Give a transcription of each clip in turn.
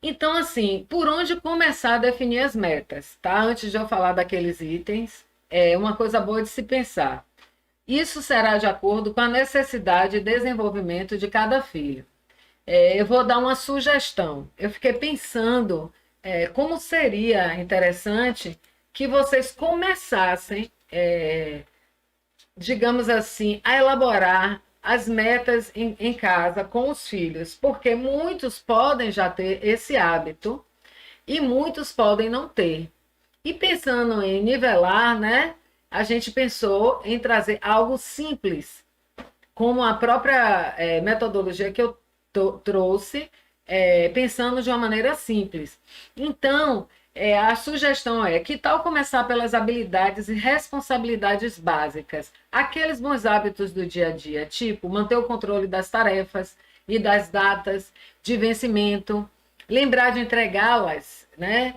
Então, assim, por onde começar a definir as metas, tá? Antes de eu falar daqueles itens, é uma coisa boa de se pensar. Isso será de acordo com a necessidade e desenvolvimento de cada filho. Eu vou dar uma sugestão. Eu fiquei pensando, como seria interessante que vocês começassem, digamos assim, a elaborar as metas em casa com os filhos, porque muitos podem já ter esse hábito e muitos podem não ter. E pensando em nivelar, né? A gente pensou em trazer algo simples, como a própria metodologia que eu trouxe, pensando de uma maneira simples. Então, a sugestão é: que tal começar pelas habilidades e responsabilidades básicas, aqueles bons hábitos do dia a dia, tipo manter o controle das tarefas e das datas de vencimento, lembrar de entregá-las, né?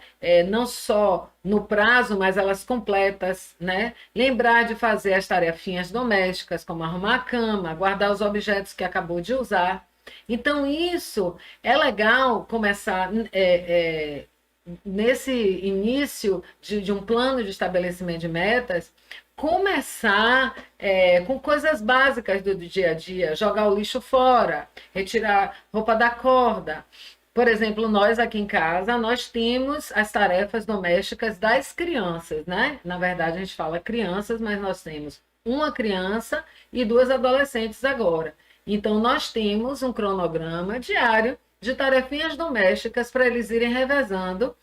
Não só no prazo, mas elas completas, né? Lembrar de fazer as tarefinhas domésticas, como arrumar a cama, guardar os objetos que acabou de usar. Então, isso é legal começar nesse início de um plano de estabelecimento de metas, começar com coisas básicas do dia a dia, jogar o lixo fora, retirar roupa da corda. Por exemplo, nós aqui em casa, nós temos as tarefas domésticas das crianças, né? Na verdade, a gente fala crianças, mas nós temos uma criança e duas adolescentes agora. Então, nós temos um cronograma diário de tarefinhas domésticas para eles irem revezando,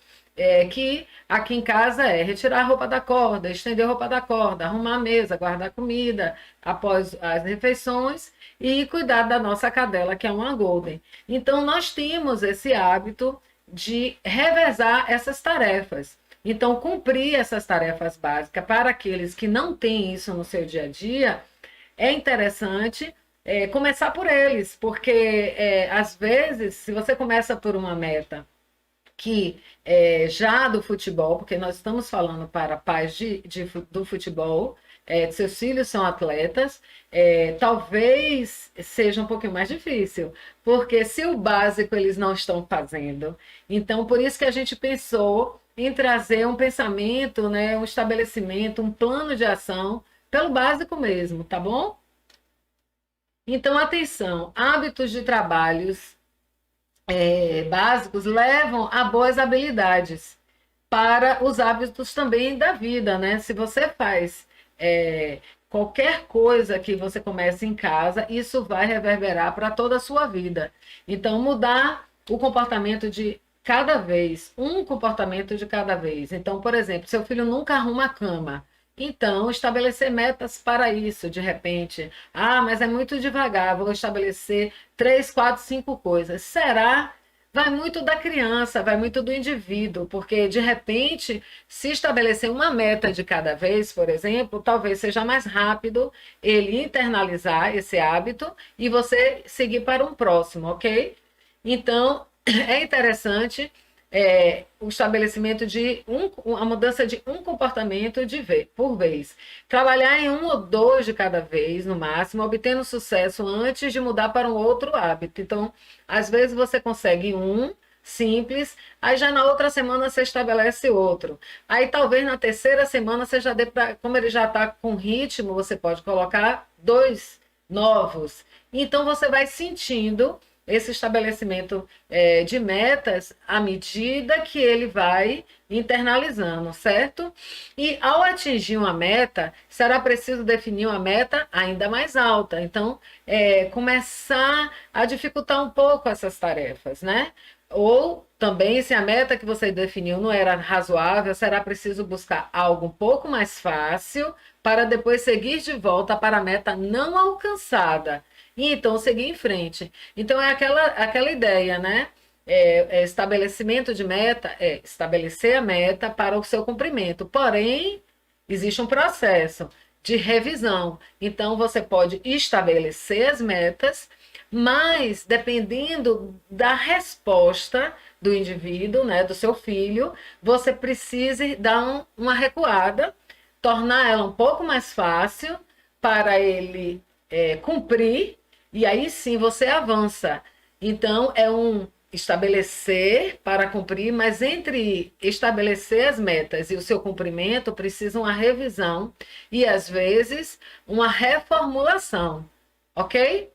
que aqui em casa é retirar a roupa da corda, estender a roupa da corda, arrumar a mesa, guardar comida após as refeições e cuidar da nossa cadela, que é uma Golden. Então, nós temos esse hábito de revezar essas tarefas. Então, cumprir essas tarefas básicas para aqueles que não têm isso no seu dia a dia, é interessante começar por eles, porque às vezes, se você começa por uma meta que já do futebol, porque nós estamos falando para pais do futebol, seus filhos são atletas, talvez seja um pouquinho mais difícil, porque se o básico eles não estão fazendo, então por isso que a gente pensou em trazer um pensamento, né, um estabelecimento, um plano de ação pelo básico mesmo, tá bom? Então, atenção, hábitos de trabalhos básicos levam a boas habilidades para os hábitos também da vida, né? Se você faz é, qualquer coisa que você comece em casa, isso vai reverberar para toda a sua vida. Então, mudar o comportamento de cada vez, um comportamento de cada vez. Então, por exemplo, seu filho nunca arruma a cama. Então, estabelecer metas para isso, de repente. Ah, mas é muito devagar, vou estabelecer três, quatro, cinco coisas. Será? Vai muito da criança, vai muito do indivíduo, porque de repente, se estabelecer uma meta de cada vez, por exemplo, talvez seja mais rápido ele internalizar esse hábito e você seguir para um próximo, ok? Então, é interessante o estabelecimento de a mudança de um comportamento por vez. Trabalhar em um ou dois de cada vez, no máximo, obtendo sucesso antes de mudar para um outro hábito. Então, às vezes você consegue um simples, aí já na outra semana você estabelece outro. Aí talvez na terceira semana você já dê pra, como ele já está com ritmo, você pode colocar dois novos. Então você vai sentindo esse estabelecimento de metas à medida que ele vai internalizando, certo? E ao atingir uma meta, será preciso definir uma meta ainda mais alta. Então, começar a dificultar um pouco essas tarefas, né? Ou também, se a meta que você definiu não era razoável, será preciso buscar algo um pouco mais fácil para depois seguir de volta para a meta não alcançada e então seguir em frente. Então é aquela ideia, né? Estabelecimento de meta é estabelecer a meta para o seu cumprimento. Porém, existe um processo de revisão. Então você pode estabelecer as metas, mas dependendo da resposta do indivíduo, né, do seu filho, você precisa dar uma recuada, tornar ela um pouco mais fácil para ele cumprir, e aí sim você avança. Então, estabelecer para cumprir, mas entre estabelecer as metas e o seu cumprimento precisa uma revisão e às vezes uma reformulação, ok?